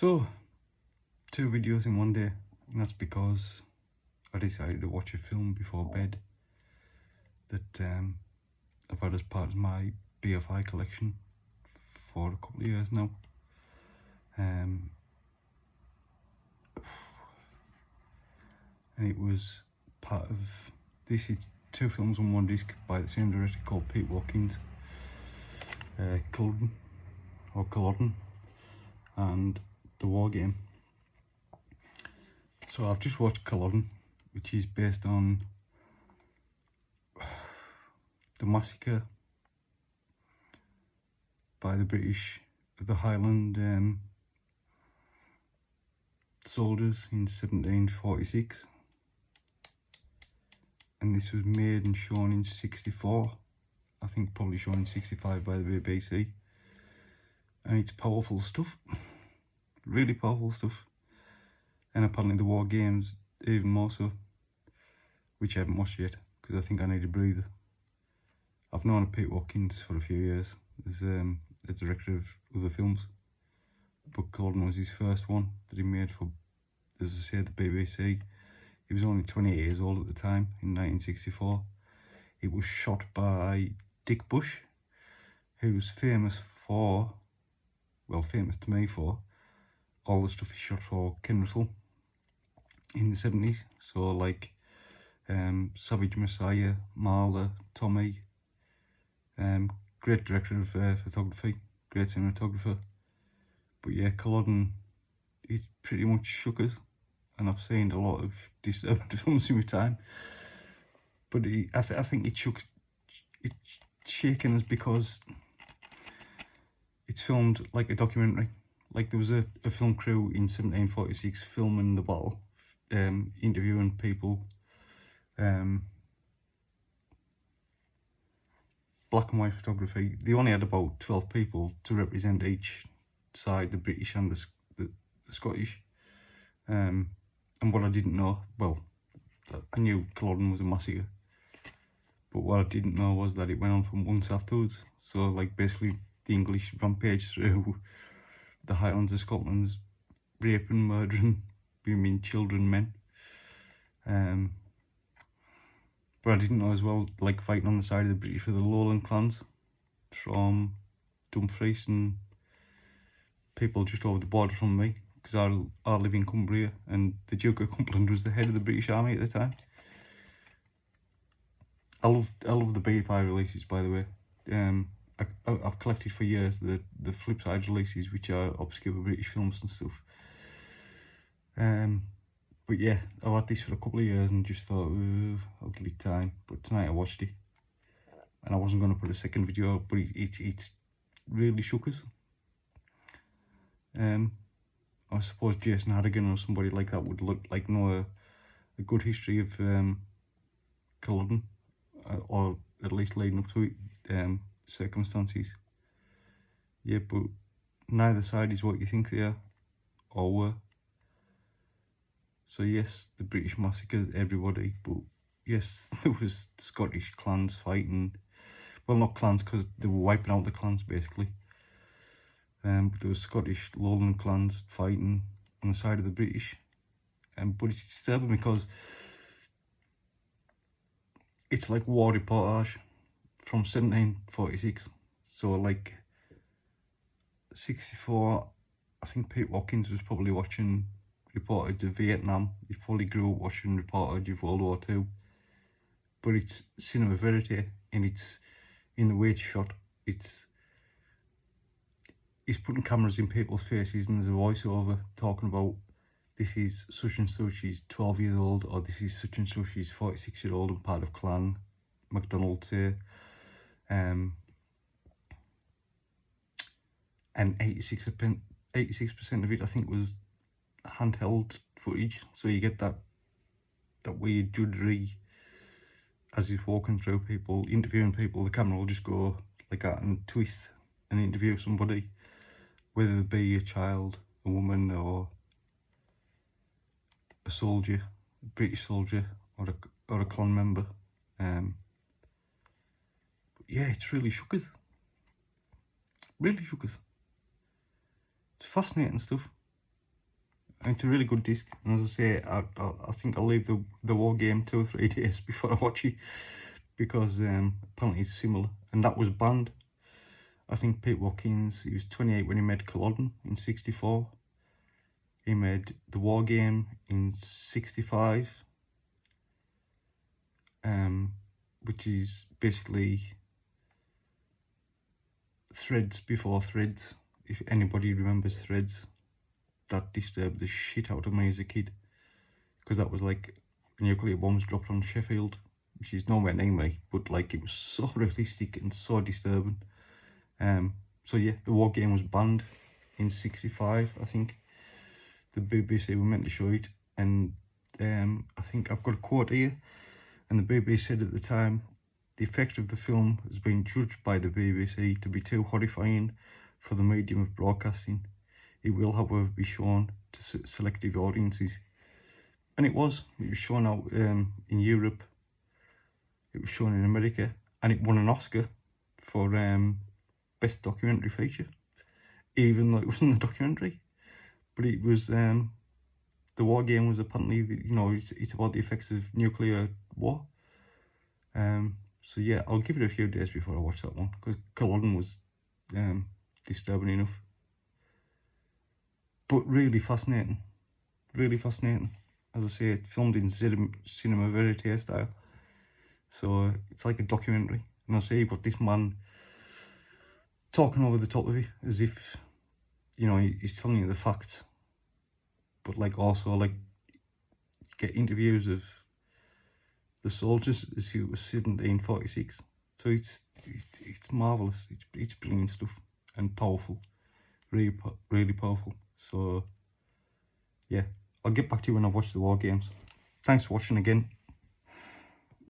So, 2 videos in one day, and that's because I decided to watch a film before bed that I've had as part of my BFI collection for a couple of years now. And it was part of, this is 2 films on one disc by the same director called Pete Watkins, Culloden, or Culloden, and The War Game. So I've just watched Culloden, which is based on the massacre by the British of the Highland soldiers in 1746, and this was made and shown in 64, I think probably shown in 65 by the BBC, and it's powerful stuff, really powerful stuff, and apparently The War Games even more so, which I haven't watched yet because I think I need a breather. I've known Pete Watkins for a few years as the director of other films, but Culloden was his first one that he made for, as I said, the BBC. He was only 28 years old at the time in 1964. It was shot by Dick Bush, who was famous for, well, famous to me for, all the stuff he shot for Ken Russell in the 70s. So like Savage Messiah, Marla, Tommy, great director of photography, great cinematographer. But yeah, Culloden, it pretty much shook us, and I've seen a lot of disturbing films in my time. But I think it's shaken us because it's filmed like a documentary. Like there was a film crew in 1746 filming the battle, interviewing people, black and white photography. They only had about 12 people to represent each side, the British and the Scottish. And what I didn't know, well, I knew Culloden was a massacre, but what I didn't know was that it went on for months afterwards. So like basically the English rampaged through the Highlands of Scotland, raping, murdering women, children, men. But I didn't know as well, like fighting on the side of the British for the Lowland clans from Dumfries and people just over the border from me, because I live in Cumbria, and the Duke of Cumberland was the head of the British Army at the time. I love the BFI releases, by the way. I've collected for years the flip side releases, which are obscure British films and stuff. But yeah, I've had this for a couple of years and just thought, I'll give it time. But tonight I watched it, and I wasn't going to put a second video up, but it's really shook us. I suppose Jason Hardigan or somebody like that would know a good history of Culloden, or at least leading up to it, circumstances. Yeah, but neither side is what you think they are or were. So yes, the British massacred everybody, but yes, there was Scottish clans fighting. Well, not clans, because they were wiping out the clans basically. But there was Scottish Lowland clans fighting on the side of the British. But it's disturbing because it's like war reportage from 1746. So like 64, I think Pete Watkins was probably watching reportage of Vietnam. He probably grew up watching reportage of World War II. But it's cinema verite, and it's in the way it's shot. He's putting cameras in people's faces, and there's a voiceover talking about this is such and such, he's 12 years old, or this is such and such, he's 46-year-old and part of clan MacDonald, say. And 86% of it, I think, was handheld footage, so you get that weird juddery as he's walking through people, interviewing people. The camera will just go like that and twist and interview somebody, whether it be a child, a woman, or a soldier, a British soldier, or a clan member. But yeah, it's really shook us. Really shook us. It's fascinating stuff. And it's a really good disc. And as I say, I think I'll leave the war game 2 or 3 days before I watch it, because apparently it's similar. And that was banned. I think Pete Watkins, he was 28 when he made Culloden in 64. He made the war game in 65, which is basically Threads before Threads. If anybody remembers Threads, that disturbed the shit out of me as a kid, because that was like nuclear bombs dropped on Sheffield, which is nowhere near me, but like it was so realistic and so disturbing. So yeah, the war game was banned in 65, I think. The BBC were meant to show it, and I think I've got a quote here, and the BBC said at the time, the effect of the film has been judged by the BBC to be too horrifying for the medium of broadcasting. It will, however, be shown to selective audiences. And it was shown out in Europe, it was shown in America, and it won an Oscar for Best Documentary Feature, even though it wasn't a documentary. But it was, the war game was apparently, you know, it's about the effects of nuclear war. So yeah, I'll give it a few days before I watch that one, because Culloden was disturbing enough. But really fascinating, really fascinating. As I say, it's filmed in cinema verite style, so it's like a documentary. And I say you've got this man talking over the top of it, as if, you know, he's telling you the facts, but like also like get interviews of the soldiers as if it was 1746. So it's marvelous. It's brilliant stuff and powerful, really powerful. So yeah, I'll get back to you when I watch the war games. Thanks for watching again.